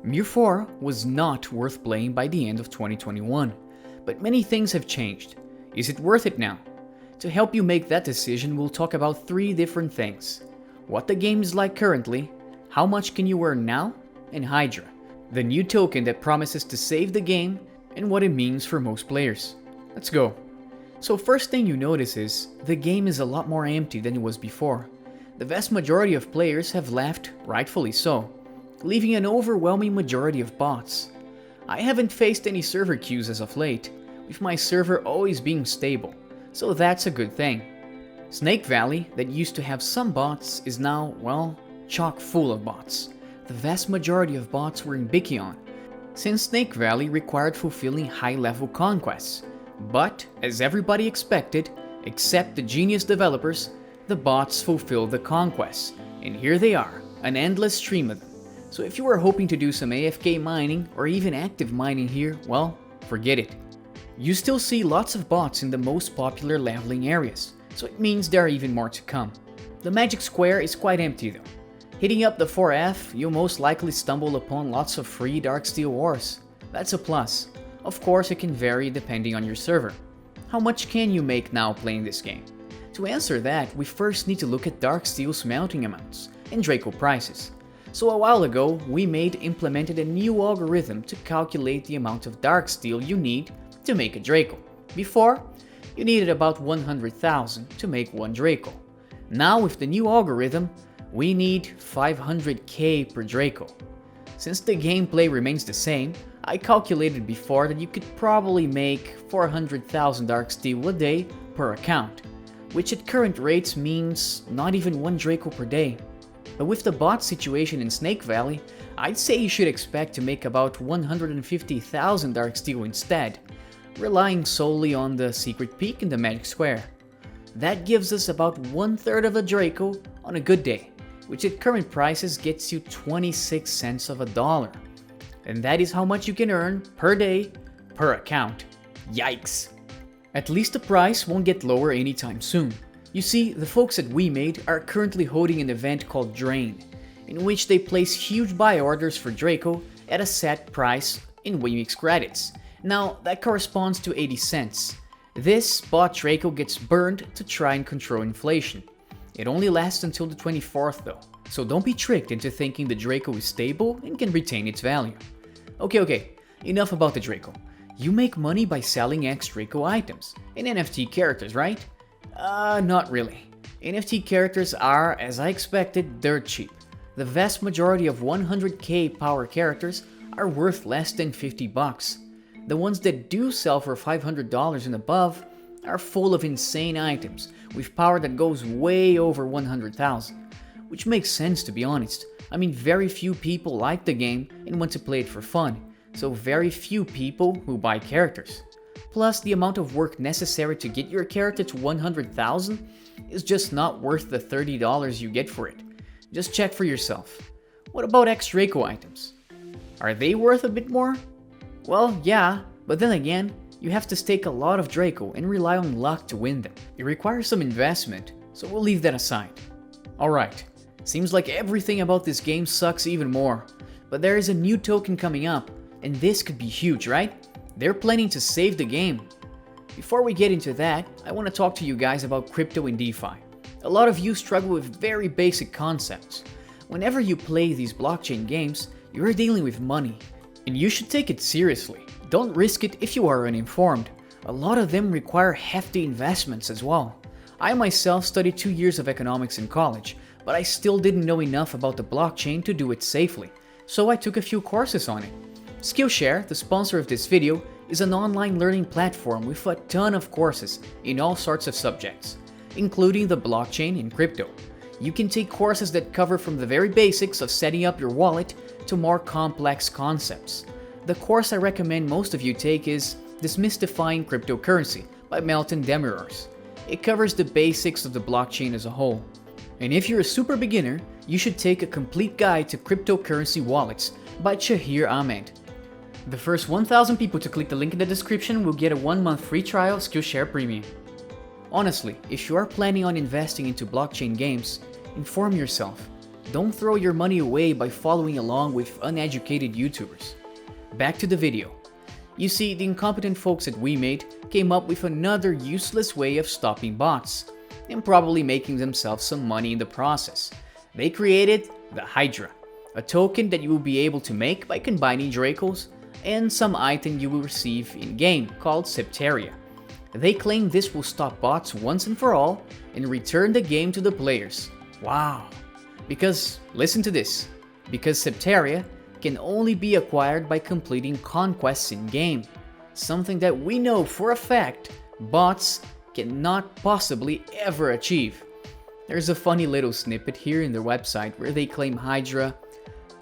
Mir4 was not worth playing by the end of 2021, but many things have changed. Is it worth it now? To help you make that decision, we'll talk about 3 different things. What the game is like currently, how much can you earn now, and Hydra, the new token that promises to save the game, and what it means for most players. Let's go. So first thing you notice is, the game is a lot more empty than it was before. The vast majority of players have left, rightfully so, leaving an overwhelming majority of bots. I haven't faced any server queues as of late, with my server always being stable, so that's a good thing. Snake Valley, that used to have some bots, is now, well, chock full of bots. The vast majority of bots were in Bikion, since Snake Valley required fulfilling high-level conquests. But, as everybody expected, except the genius developers, the bots fulfilled the conquests, and here they are, an endless stream of them. So if you are hoping to do some AFK mining, or even active mining here, well, forget it. You still see lots of bots in the most popular leveling areas, so it means there are even more to come. The Magic Square is quite empty though. Hitting up the 4F, you'll most likely stumble upon lots of free Darksteel ores. That's a plus. Of course, it can vary depending on your server. How much can you make now playing this game? To answer that, we first need to look at Darksteel smelting amounts and Draco prices. So a while ago, we implemented a new algorithm to calculate the amount of Darksteel you need to make a Draco. Before, you needed about 100,000 to make one Draco. Now with the new algorithm, we need 500k per Draco. Since the gameplay remains the same, I calculated before that you could probably make 400,000 Darksteel a day per account, which at current rates means not even one Draco per day. But with the bot situation in Snake Valley, I'd say you should expect to make about 150,000 Darksteel instead, relying solely on the secret peak in the Magic Square. That gives us about 1/3 of a Draco on a good day, which at current prices gets you 26 cents of a dollar. And that is how much you can earn per day, per account. Yikes! At least the price won't get lower anytime soon. You see, the folks at WeMade are currently holding an event called Drain, in which they place huge buy orders for Draco at a set price in WeMix credits. Now, that corresponds to 80 cents. This bot Draco gets burned to try and control inflation. It only lasts until the 24th though, so don't be tricked into thinking the Draco is stable and can retain its value. Okay, enough about the Draco. You make money by selling xDraco items and NFT characters, right? Not really. NFT characters are, as I expected, dirt cheap. The vast majority of 100k power characters are worth less than 50 bucks. The ones that do sell for $500 and above are full of insane items with power that goes way over 100,000, which makes sense to be honest. I mean, very few people like the game and want to play it for fun, so very few people who buy characters. Plus, the amount of work necessary to get your character to 100,000 is just not worth the $30 you get for it. Just check for yourself. What about xDraco items? Are they worth a bit more? Well, yeah, but then again, you have to stake a lot of Draco and rely on luck to win them. It requires some investment, so we'll leave that aside. Alright, seems like everything about this game sucks even more, but there is a new token coming up, and this could be huge, right? They're planning to save the game. Before we get into that, I want to talk to you guys about crypto and DeFi. A lot of you struggle with very basic concepts. Whenever you play these blockchain games, you're dealing with money, and you should take it seriously. Don't risk it if you are uninformed. A lot of them require hefty investments as well. I myself studied 2 years of economics in college, but I still didn't know enough about the blockchain to do it safely, so I took a few courses on it. Skillshare, the sponsor of this video, is an online learning platform with a ton of courses in all sorts of subjects, including the blockchain and crypto. You can take courses that cover from the very basics of setting up your wallet to more complex concepts. The course I recommend most of you take is Demystifying Cryptocurrency by Melton Demirors. It covers the basics of the blockchain as a whole. And if you're a super beginner, you should take A Complete Guide to Cryptocurrency Wallets by Shahir Ahmed. The first 1,000 people to click the link in the description will get a 1-month free trial of Skillshare Premium. Honestly, if you are planning on investing into blockchain games, inform yourself. don't throw your money away by following along with uneducated YouTubers. Back to the video. You see, the incompetent folks at Mir4 came up with another useless way of stopping bots, and probably making themselves some money in the process. They created the Hydra, a token that you will be able to make by combining Dracos and some item you will receive in-game called Septaria. They claim this will stop bots once and for all and return the game to the players. Wow! Because, listen to this, because Septaria can only be acquired by completing conquests in-game, something that we know for a fact bots cannot possibly ever achieve. There's a funny little snippet here in their website where they claim Hydra,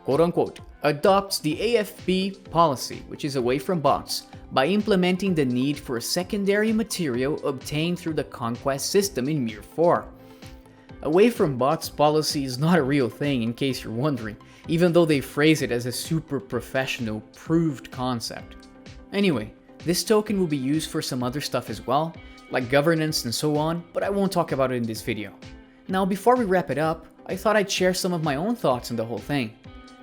quote-unquote, adopts the AFB policy, which is away from bots, by implementing the need for a secondary material obtained through the conquest system in Mir4. Away from bots policy is not a real thing, in case you're wondering, even though they phrase it as a super professional, proved concept. Anyway, this token will be used for some other stuff as well, like governance and so on, but I won't talk about it in this video. Now, before we wrap it up, I thought I'd share some of my own thoughts on the whole thing.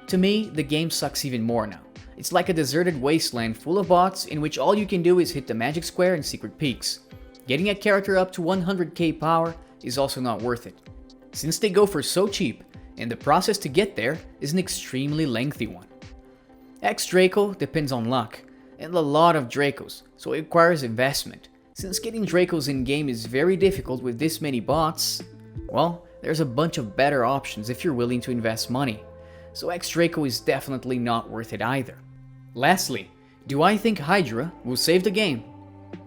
To me, the game sucks even more now. It's like a deserted wasteland full of bots in which all you can do is hit the magic square and secret peaks. Getting a character up to 100k power is also not worth it, since they go for so cheap, and the process to get there is an extremely lengthy one. xDraco depends on luck, and a lot of Dracos, so it requires investment. Since getting Dracos in-game is very difficult with this many bots, well, there's a bunch of better options if you're willing to invest money, so xDraco is definitely not worth it either. Lastly, do I think Hydra will save the game?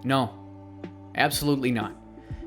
No, absolutely not.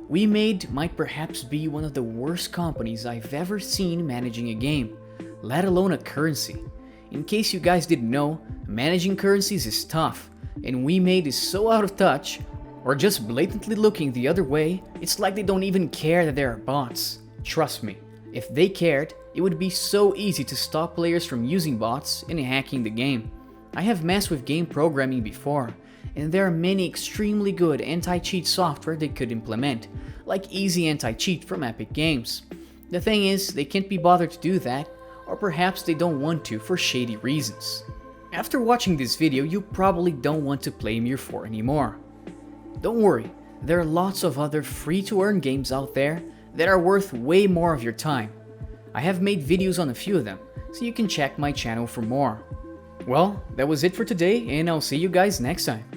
Mir4 might perhaps be one of the worst companies I've ever seen managing a game, let alone a currency. In case you guys didn't know, managing currencies is tough, and Mir4 is so out of touch, or just blatantly looking the other way, it's like they don't even care that there are bots. Trust me, if they cared, it would be so easy to stop players from using bots and hacking the game. I have messed with game programming before, and there are many extremely good anti-cheat software they could implement, like Easy Anti-Cheat from Epic Games. The thing is, they can't be bothered to do that, or perhaps they don't want to for shady reasons. After watching this video, you probably don't want to play Mir4 anymore. Don't worry, there are lots of other free-to-earn games out there that are worth way more of your time. I have made videos on a few of them, so you can check my channel for more. Well, that was it for today, and I'll see you guys next time.